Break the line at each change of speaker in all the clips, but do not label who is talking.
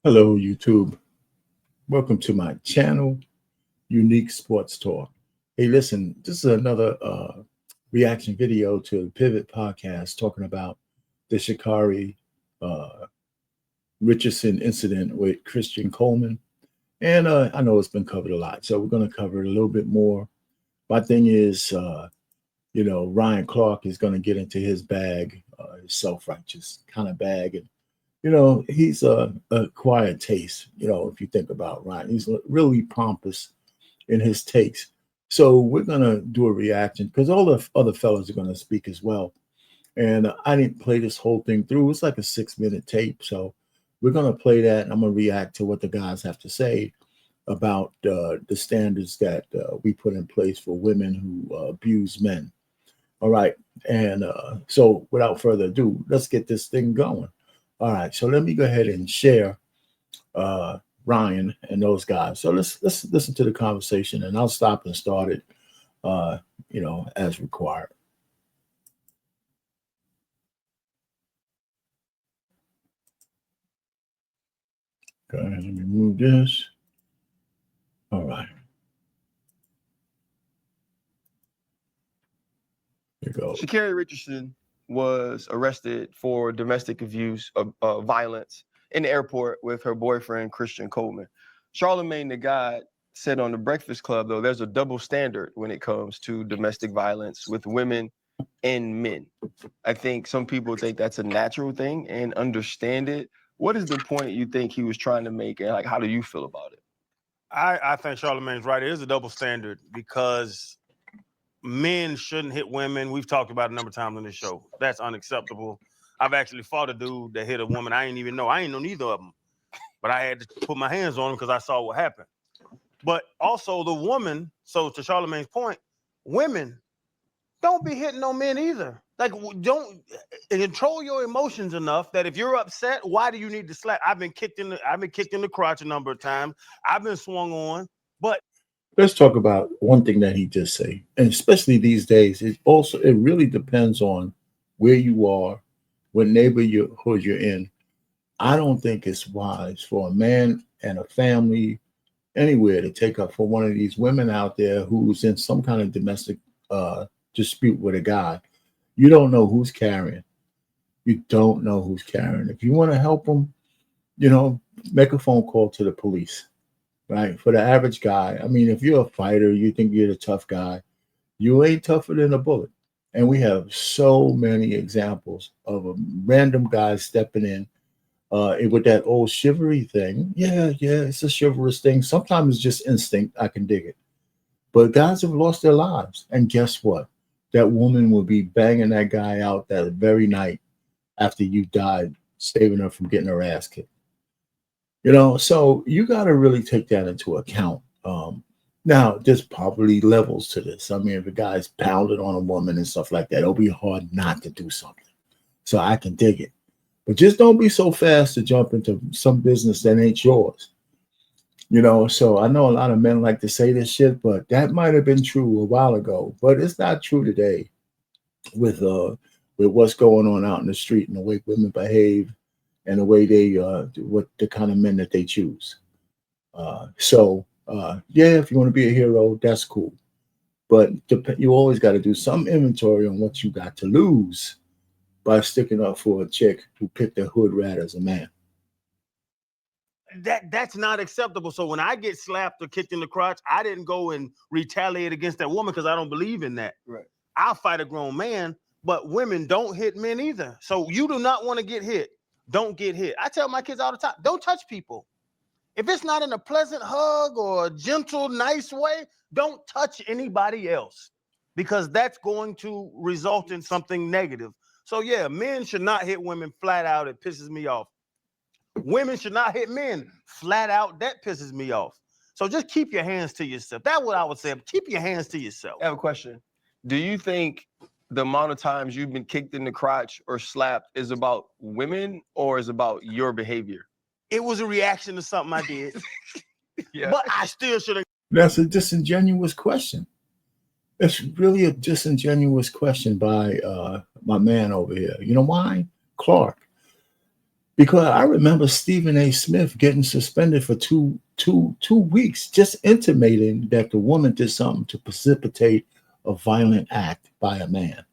Hello, YouTube. Welcome to my channel, Unique Sports Talk. Hey, listen, this is another reaction video to the Pivot podcast talking about the Sha'Carri Richardson incident with Christian Colemen. And I know it's been covered a lot, so we're going to cover it a little bit more. My thing is, Ryan Clark is going to get into his bag, his self-righteous kind of bag. And he's a quiet taste, if you think about Ryan. He's really pompous in his takes. So we're going to do a reaction because all the other fellas are going to speak as well. And I didn't play this whole thing through. It's like a 6-minute tape. So we're going to play that, and I'm going to react to what the guys have to say about the standards that we put in place for women who abuse men. All right. And so without further ado, let's get this thing going. All right, so let me go ahead and share Ryan and those guys. So let's listen to the conversation, and I'll stop and start it, as required. Go ahead and remove this. All right. Here you go.
Sha'Carri Richardson was arrested for domestic abuse of violence in the airport with her boyfriend, Christian Colemen. Charlemagne the God said on the Breakfast Club, though, there's a double standard when it comes to domestic violence with women and men. I think some people think that's a natural thing and understand it. What is the point you think he was trying to make, and how do you feel about it?
I think Charlemagne's right. It is a double standard because men shouldn't hit women. We've talked about it a number of times on this show. That's unacceptable. I've actually fought a dude that hit a woman. I ain't even know. I ain't know neither of them. But I had to put my hands on him because I saw what happened. But also the woman, so to Charlemagne's point, women, don't be hitting no men either. Don't control your emotions enough that if you're upset, why do you need to slap? I've been kicked in the crotch a number of times. I've been swung on, but
let's talk about one thing that he just said, and especially these days, it really depends on where you are, what neighborhood you're in. I don't think it's wise for a man and a family anywhere to take up for one of these women out there who's in some kind of domestic dispute with a guy. You don't know who's carrying. You don't know who's carrying. If you want to help them, make a phone call to the police. Right. For the average guy, I mean, if you're a fighter, you think you're the tough guy, you ain't tougher than a bullet. And we have so many examples of a random guy stepping in with that old chivalry thing. Yeah, it's a chivalrous thing. Sometimes it's just instinct. I can dig it. But guys have lost their lives. And guess what? That woman will be banging that guy out that very night after you died, saving her from getting her ass kicked. So you got to really take that into account. Now, there's probably levels to this. I mean, if a guy's pounded on a woman and stuff like that, it'll be hard not to do something. So I can dig it. But just don't be so fast to jump into some business that ain't yours. So I know a lot of men like to say this shit, but that might have been true a while ago. But it's not true today with what's going on out in the street and the way women behave and the way they what the kind of men that they choose. If you want to be a hero, that's cool. But you always got to do some inventory on what you got to lose by sticking up for a chick who picked a hood rat as a man.
That's not acceptable. So when I get slapped or kicked in the crotch, I didn't go and retaliate against that woman because I don't believe in that.
Right.
I'll fight a grown man, but women don't hit men either. So you do not want to get hit. Don't get hit. I tell my kids all the time, don't touch people. If it's not in a pleasant hug or a gentle, nice way, don't touch anybody else because that's going to result in something negative. So yeah, men should not hit women flat out. It pisses me off. Women should not hit men flat out. That pisses me off. So just keep your hands to yourself. That's what I would say. Keep your hands to yourself.
I have a question. Do you think the amount of times you've been kicked in the crotch or slapped is about women or is about your behavior?
It was a reaction to something I did.
Yeah.
But I still should have.
That's a disingenuous question. It's really a disingenuous question by my man over here. You know why? Clark. Because I remember Stephen A. Smith getting suspended for two weeks, just intimating that the woman did something to precipitate a violent act by a man,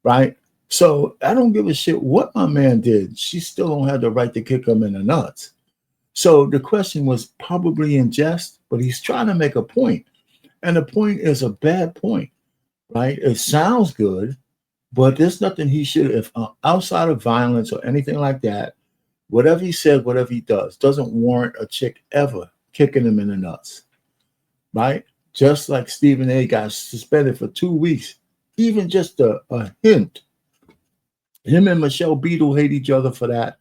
right? So I don't give a shit what my man did. She still don't have the right to kick him in the nuts. So the question was probably in jest, but he's trying to make a point. And the point is a bad point, right? It sounds good, but there's nothing he should, if outside of violence or anything like that, whatever he said, whatever he does, doesn't warrant a chick ever kicking him in the nuts, right? Just like Stephen A. got suspended for 2 weeks, even just a hint. Him and Michelle Beadle hate each other for that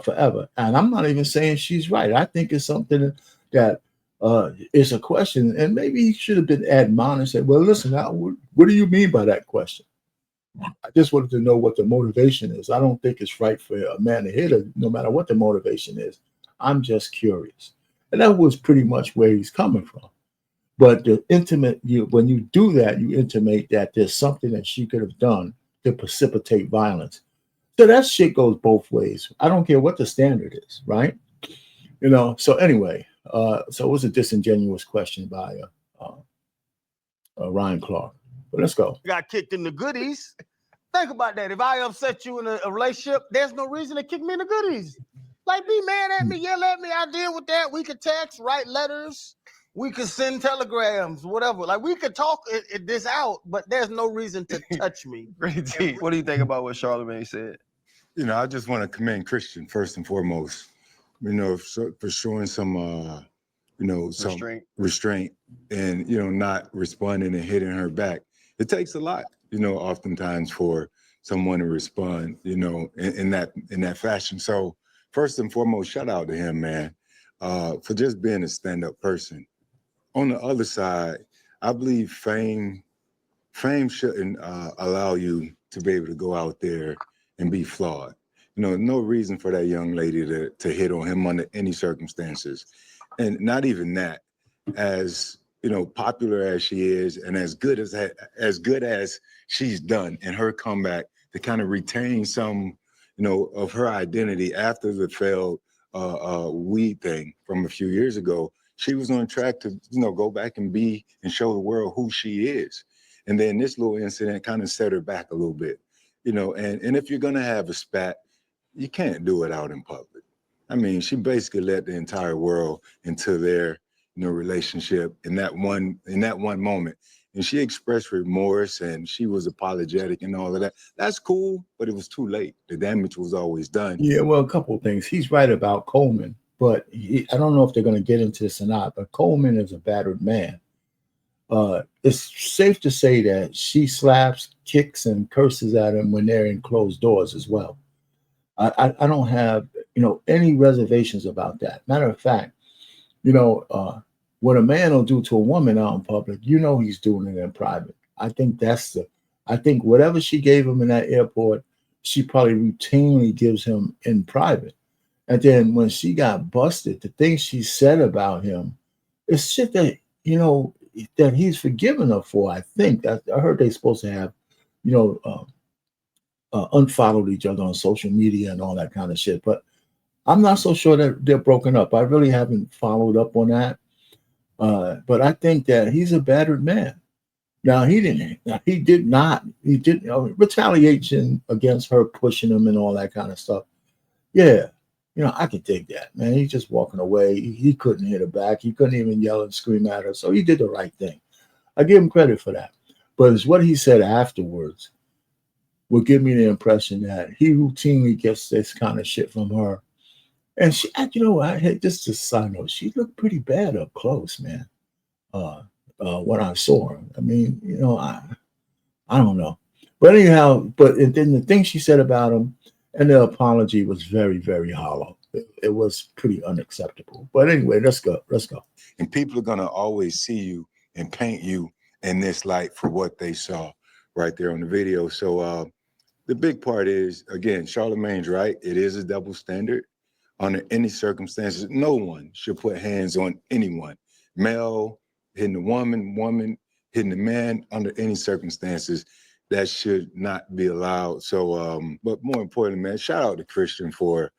forever. And I'm not even saying she's right. I think it's something that is a question, and maybe he should have been admonished. Said, well, listen, what do you mean by that question? I just wanted to know what the motivation is. I don't think it's right for a man to hit her, no matter what the motivation is. I'm just curious. And that was pretty much where he's coming from. But the intimate, when you do that, you intimate that there's something that she could have done to precipitate violence. So that shit goes both ways. I don't care what the standard is, right? So anyway, so it was a disingenuous question by Ryan Clark. But let's go.
Got kicked in the goodies. Think about that. If I upset you in a relationship, there's no reason to kick me in the goodies. Like, be mad at me, yell at me. I deal with that. We could text, write letters. We could send telegrams, whatever. Like, we could talk this out, but there's no reason to touch me.
Great T. What do you think about what Charlamagne said?
I just want to commend Christian first and foremost, for showing some, some restraint and, not responding and hitting her back. It takes a lot, oftentimes for someone to respond, in that fashion. So first and foremost, shout out to him, man, for just being a stand-up person. On the other side, I believe fame shouldn't allow you to be able to go out there and be flawed. No reason for that young lady to hit on him under any circumstances. And not even that, as popular as she is and as good as she's done in her comeback to kind of retain some, of her identity after the failed weed thing from a few years ago. She was on track to, go back and show the world who she is. And then this little incident kind of set her back a little bit, and if you're going to have a spat, you can't do it out in public. I mean, she basically let the entire world into their, relationship in that one moment. And she expressed remorse and she was apologetic and all of that. That's cool, but it was too late. The damage was always done.
Yeah, well, a couple of things. He's right about Coleman, but I don't know if they're going to get into this or not, but Coleman is a battered man. It's safe to say that she slaps, kicks, and curses at him when they're in closed doors as well. I don't have, any reservations about that. Matter of fact, what a man will do to a woman out in public, he's doing it in private. I think whatever she gave him in that airport, she probably routinely gives him in private. And then when she got busted, the things she said about him, it's shit that, that he's forgiven her for. I think I heard they're supposed to have, unfollowed each other on social media and all that kind of shit. But I'm not so sure that they're broken up. I really haven't followed up on that. But I think that he's a battered man. Now he didn't retaliation against her pushing him and all that kind of stuff. Yeah, I can take that, man. He's just walking away. He couldn't hit her back. He couldn't even yell and scream at her. So he did the right thing. I give him credit for that. But it's what he said afterwards would give me the impression that he routinely gets this kind of shit from her. And she, just a side note, she looked pretty bad up close, man. When I saw her, I mean, I don't know, but anyhow, and then the thing she said about him and the apology was very, very hollow. It was pretty unacceptable. But anyway, let's go.
And people are gonna always see you and paint you in this light for what they saw right there on the video. So the big part is, again, Charlamagne's right. It is a double standard. Under any circumstances, no one should put hands on anyone. Male hitting a woman hitting a man, under any circumstances. that should not be allowed. So, but more importantly, man, shout out to Christian for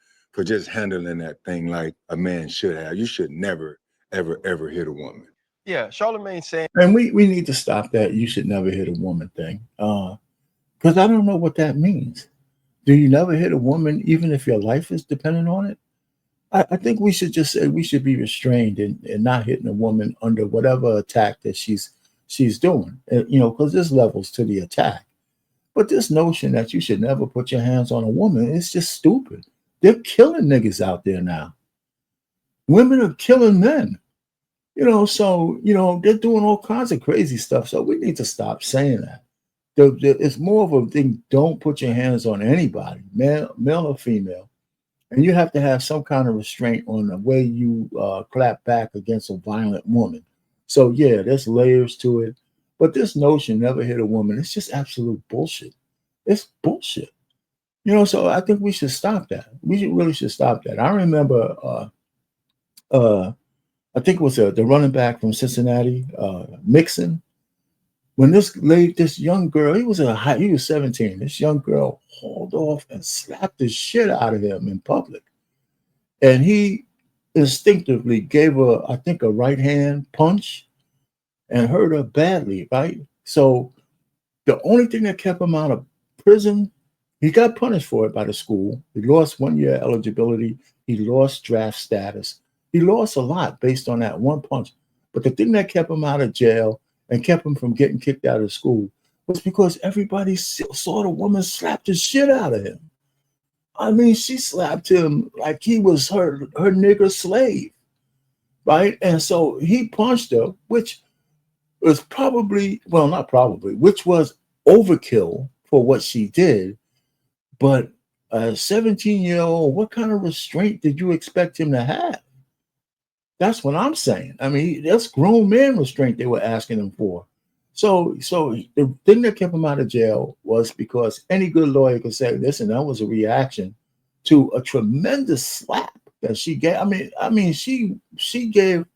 just handling that thing like a man should have. You should never, ever, ever hit a woman.
Yeah, Charlemagne saying,
and we need to stop that. You should never hit a woman thing, because I don't know what that means. Do you never hit a woman, even if your life is dependent on it? I think we should just say we should be restrained in not hitting a woman under whatever attack that she's doing. Because there's levels to the attack. But this notion that you should never put your hands on a woman is just stupid. They're killing niggas out there now. Women are killing men. So they're doing all kinds of crazy stuff. So we need to stop saying that. It's more of a thing. Don't put your hands on anybody, male or female. And you have to have some kind of restraint on the way you clap back against a violent woman. So, yeah, there's layers to it. But this notion, never hit a woman, it's just absolute bullshit. It's bullshit. So I think we should stop that. We really should stop that. I remember, I think it was the running back from Cincinnati, Mixon. When this young girl, he was 17. This young girl hauled off and slapped the shit out of him in public. And he instinctively gave her, I think, a right hand punch and hurt her badly, right? So the only thing that kept him out of prison, he got punished for it by the school. He lost 1 year eligibility. He lost draft status. He lost a lot based on that one punch. But the thing that kept him out of jail and kept him from getting kicked out of school was because everybody saw the woman slap the shit out of him. I mean, she slapped him like he was her nigger slave, right? And so he punched her, which was which was overkill for what she did. But a 17-year-old, what kind of restraint did you expect him to have? That's what I'm saying. I mean, that's grown man restraint they were asking him for. So the thing that kept him out of jail was because any good lawyer could say, listen, that was a reaction to a tremendous slap that she gave. I mean, she gave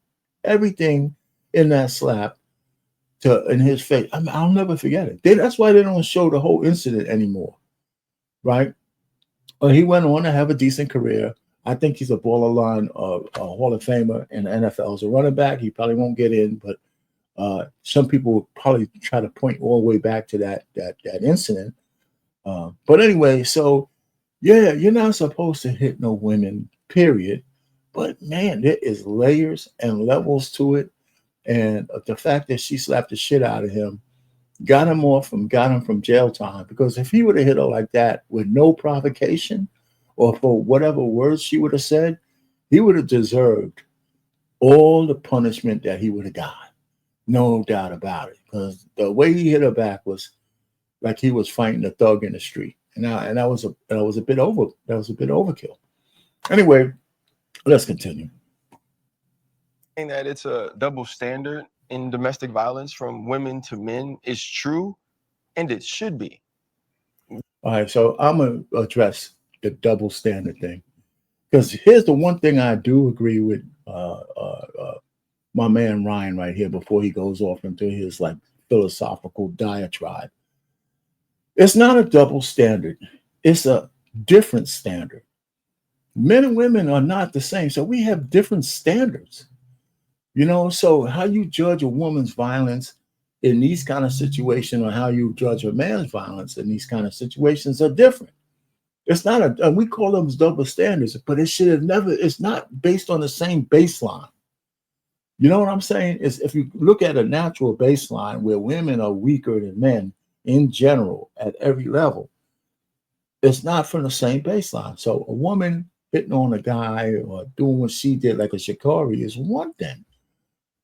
everything in that slap in his face. I'll never forget it. That's why they don't show the whole incident anymore, right? He went on to have a decent career. I think he's a borderline Hall of Famer in the NFL as a running back. He probably won't get in, but some people will probably try to point all the way back to that incident. But anyway, so yeah, you're not supposed to hit no women, period. But man, there is layers and levels to it. And the fact that she slapped the shit out of him got him from jail time. Because if he would have hit her like that with no provocation, or for whatever words she would have said, he would have deserved all the punishment that he would have got. No doubt about it. Because the way he hit her back was like he was fighting a thug in the street. And that was a bit overkill. Anyway, let's continue.
That it's a double standard in domestic violence from women to men is true, and it should be.
All right, so I'm going to address the double standard thing, because here's the one thing I do agree with my man Ryan right here before he goes off into his like philosophical diatribe. It's not a double standard. It's a different standard. Men and women are not the same, so we have different standards. So how you judge a woman's violence in these kind of situations or how you judge a man's violence in these kind of situations are different. It's not we call them double standards, but it's not based on the same baseline. You know what I'm saying? Is if you look at a natural baseline where women are weaker than men in general at every level, it's not from the same baseline. So a woman hitting on a guy or doing what she did like a Sha'Carri is one thing,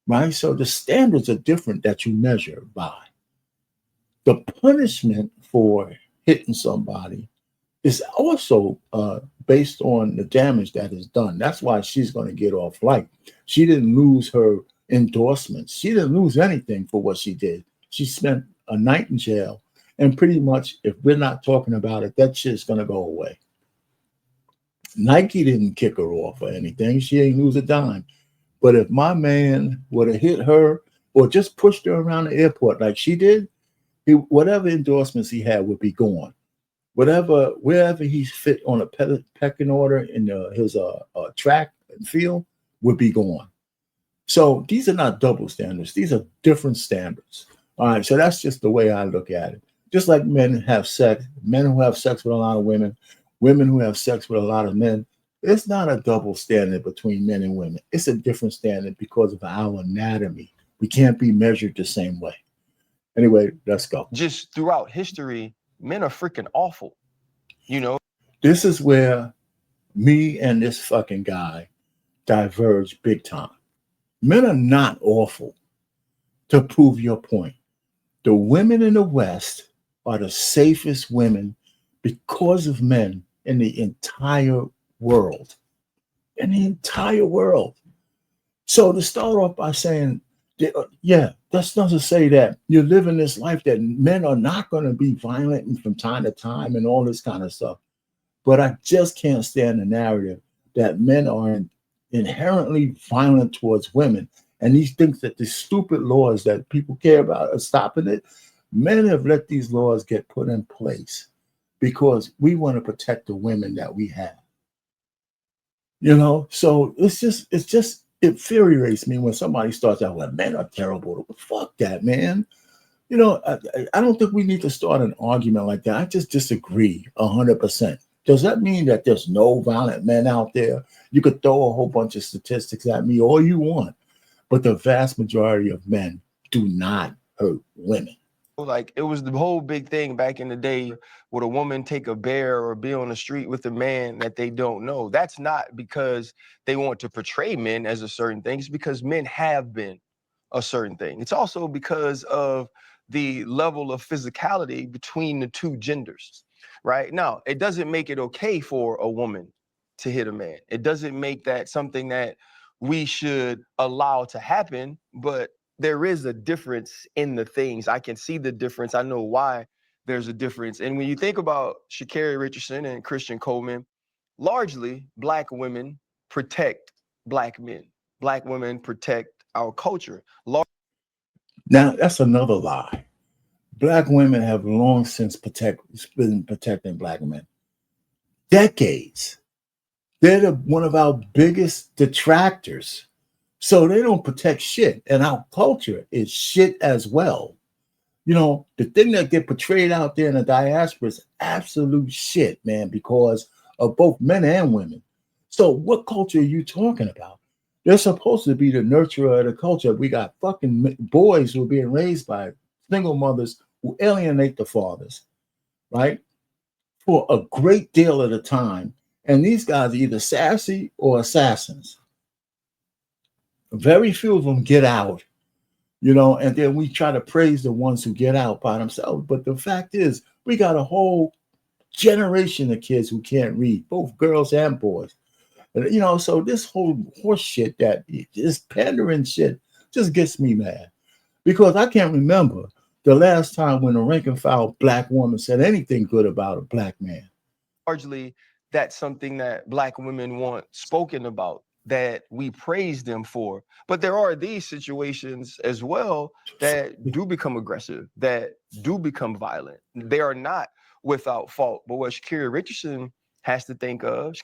right? So the standards are different that you measure by. The punishment for hitting somebody is also based on the damage that is done. That's why she's going to get off light. She didn't lose her endorsements. She didn't lose anything for what she did. She spent a night in jail. And pretty much, if we're not talking about it, that shit's going to go away. Nike didn't kick her off or anything. She ain't lose a dime. But if my man would have hit her or just pushed her around the airport like she did, Whatever endorsements he had would be gone. Wherever he's fit on a pecking order in his track and field would be gone. So these are not double standards. These are different standards. All right. So that's just the way I look at it. Just like men have sex, men who have sex with a lot of women, women who have sex with a lot of men. It's not a double standard between men and women. It's a different standard because of our anatomy. We can't be measured the same way. Anyway, let's go.
Just throughout history, men are freaking awful. You know,
this is where me and this fucking guy diverge big time. Men are not awful. To prove your point, the women in the West are the safest women because of men in the entire world. In the entire world. So to start off by saying, yeah, that's not to say that you're living this life that men are not going to be violent and from time to time and all this kind of stuff. But I just can't stand the narrative that men are inherently violent towards women. And he thinks that the stupid laws that people care about are stopping it. Men have let these laws get put in place because we want to protect the women that we have. You know, so it's just it infuriates me when somebody starts out, well, men are terrible. Fuck that, man. You know, I don't think we need to start an argument like that. I just disagree 100%. Does that mean that there's no violent men out there? You could throw a whole bunch of statistics at me all you want, but the vast majority of men do not hurt women.
Like, it was the whole big thing back in the day, would a woman take a bear or be on the street with a man that they don't know? That's not because they want to portray men as a certain thing. It's because men have been a certain thing. It's also because of the level of physicality between the two genders, right? Now, it doesn't make it okay for a woman to hit a man. It doesn't make that something that we should allow to happen, but there is a difference in the things. I can see the difference. I know why there's a difference. And when you think about Sha'Carri Richardson and Christian Colemen, largely Black women protect Black men. Black women protect our culture.
Now, that's another lie. Black women have long since been protecting Black men. Decades. They're one of our biggest detractors. So they don't protect shit. And our culture is shit as well. You know, the thing that get portrayed out there in the diaspora is absolute shit, man, because of both men and women. So what culture are you talking about? They're supposed to be the nurturer of the culture. We got fucking boys who are being raised by single mothers who alienate the fathers, right? For a great deal of the time. And these guys are either sassy or assassins. Very few of them get out, you know, and then we try to praise the ones who get out by themselves. But the fact is, we got a whole generation of kids who can't read, both girls and boys. And, you know, so this whole horse shit, this pandering shit just gets me mad because I can't remember the last time when a rank and file Black woman said anything good about a Black man.
Largely, that's something that Black women want spoken about, that we praise them for. But there are these situations as well that do become aggressive, that do become violent. They are not without fault. But what Sha'Carri Richardson has to think of,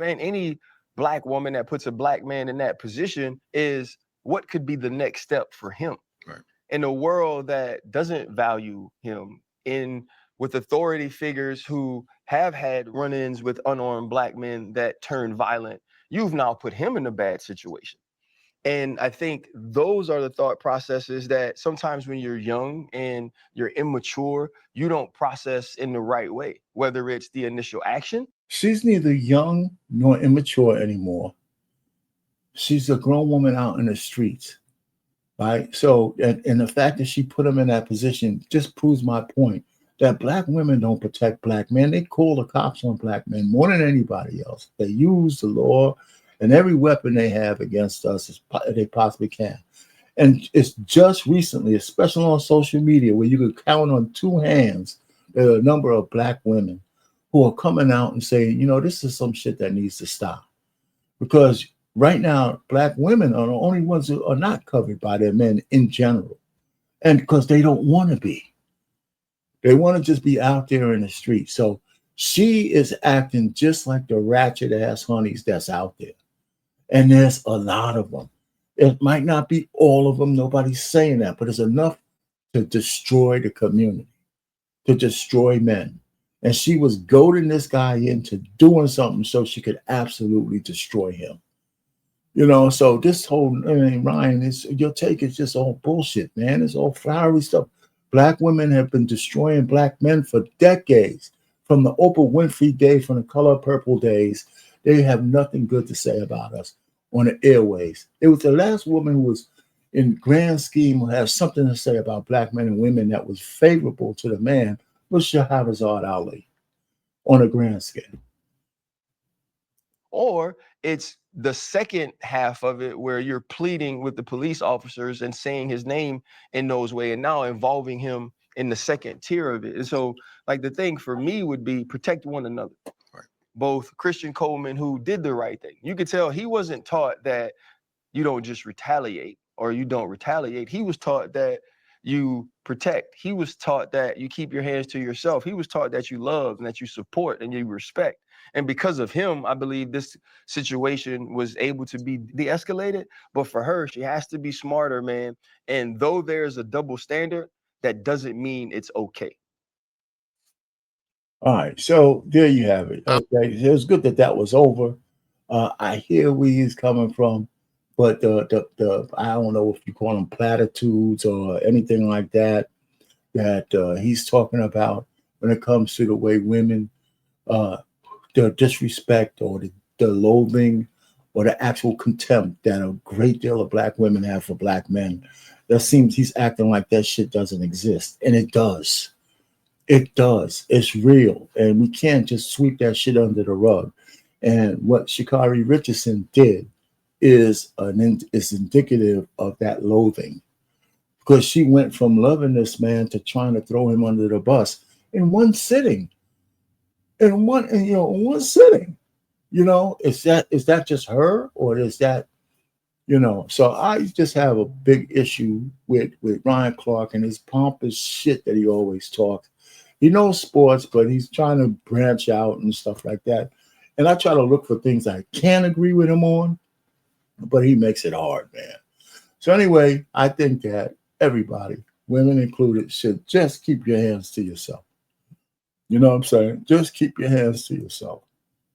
and any Black woman that puts a Black man in that position is what could be the next step for him.
Right.
In a world that doesn't value him, with authority figures who have had run-ins with unarmed Black men that turn violent, you've now put him in a bad situation. And I think those are the thought processes that sometimes when you're young and you're immature, you don't process in the right way, whether it's the initial action.
She's neither young nor immature anymore. She's a grown woman out in the streets, right? So, and the fact that she put him in that position just proves my point that Black women don't protect Black men. They call the cops on Black men more than anybody else. They use the law and every weapon they have against us as they possibly can. And it's just recently, especially on social media, where you could count on two hands, there are a number of Black women who are coming out and saying, you know, this is some shit that needs to stop. Because right now, Black women are the only ones who are not covered by their men in general. And because they don't want to be. They want to just be out there in the street. So she is acting just like the ratchet ass honeys that's out there. And there's a lot of them. It might not be all of them. Nobody's saying that, but it's enough to destroy the community, to destroy men. And she was goading this guy into doing something so she could absolutely destroy him. You know, so this whole, I mean, Ryan, your take is just all bullshit, man. It's all flowery stuff. Black women have been destroying black men for decades. From the Oprah Winfrey days, from the Color Purple days, they have nothing good to say about us on the airways. It was the last woman who was, in grand scheme, who has something to say about black men and women that was favorable to the man, was Shahrazad Ali on a grand scale.
Or it's the second half of it where you're pleading with the police officers and saying his name in those ways, and now involving him in the second tier of it. And so, like, the thing for me would be protect one another. Right. Both Christian Colemen, who did the right thing. You could tell he wasn't taught that you don't just retaliate or you don't retaliate. He was taught that you protect. He was taught that you keep your hands to yourself. He was taught that you love and that you support and you respect. And because of him, I believe this situation was able to be de-escalated. But for her, she has to be smarter, man. And though there's a double standard, that doesn't mean it's okay.
All right, so there you have it. Okay, it was good that was over. I hear where he's coming from, but the I don't know if you call them platitudes or anything like that he's talking about when it comes to the way women, the disrespect or the loathing or the actual contempt that a great deal of black women have for black men. That seems he's acting like that shit doesn't exist, and it does. It does. It's real, and we can't just sweep that shit under the rug. And what Sha'Carri Richardson did is indicative of that loathing, because she went from loving this man to trying to throw him under the bus in one sitting. In one sitting. You know, is that just her, or is that, you know? So I just have a big issue with Ryan Clark and his pompous shit that he always talks. He knows sports, but he's trying to branch out and stuff like that. And I try to look for things I can agree with him on, but he makes it hard, man. So anyway, I think that everybody, women included, should just keep your hands to yourself. You know what I'm saying? Just keep your hands to yourself,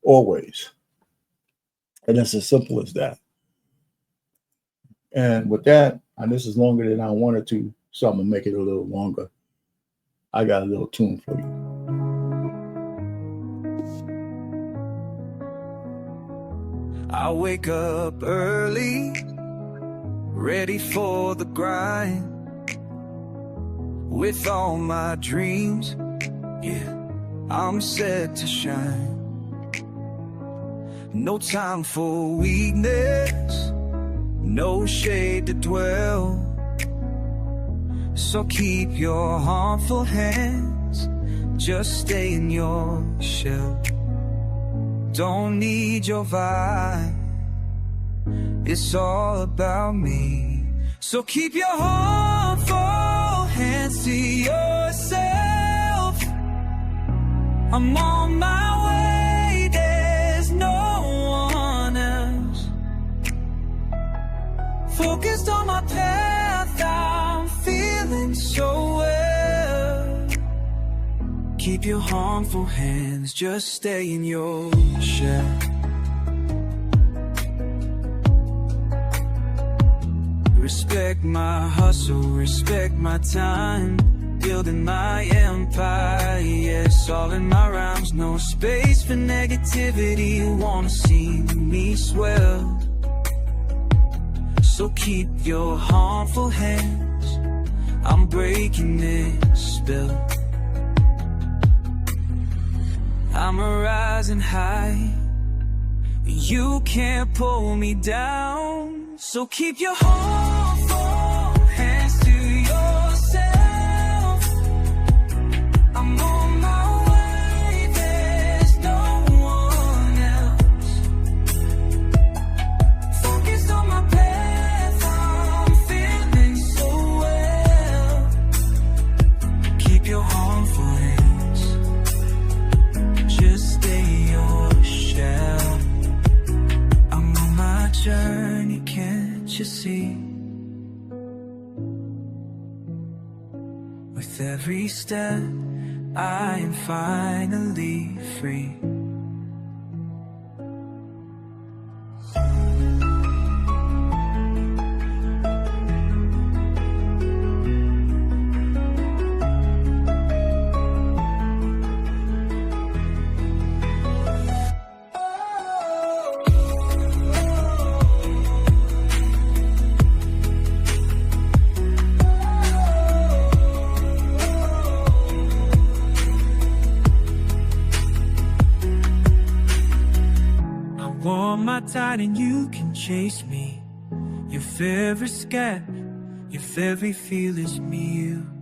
always. And it's as simple as that. And with that, and this is longer than I wanted to, so I'm going to make it a little longer. I got a little tune for you.
I wake up early, ready for the grind, with all my dreams, yeah, I'm set to shine. No time for weakness, no shade to dwell. So keep your harmful hands, just stay in your shell. Don't need your vibe, it's all about me. So keep your harmful hands to yourself. I'm on my way, there's no one else. Focused on my path, I'm feeling so well. Keep your harmful hands, just stay in your shell. Respect my hustle, respect my time, building my empire, yes, all in my rhymes. No space for negativity, you wanna see me swell. So keep your harmful hands, I'm breaking this spell. I'm a rising high, you can't pull me down. So keep your harmful hands to yourself. I'm on my way, there's no one else. Focused on my path, I'm feeling so well. journey, can't you see? With every step, I am finally free. Warm my tide and you can chase me. Your favorite scat, your favorite feel is me, you.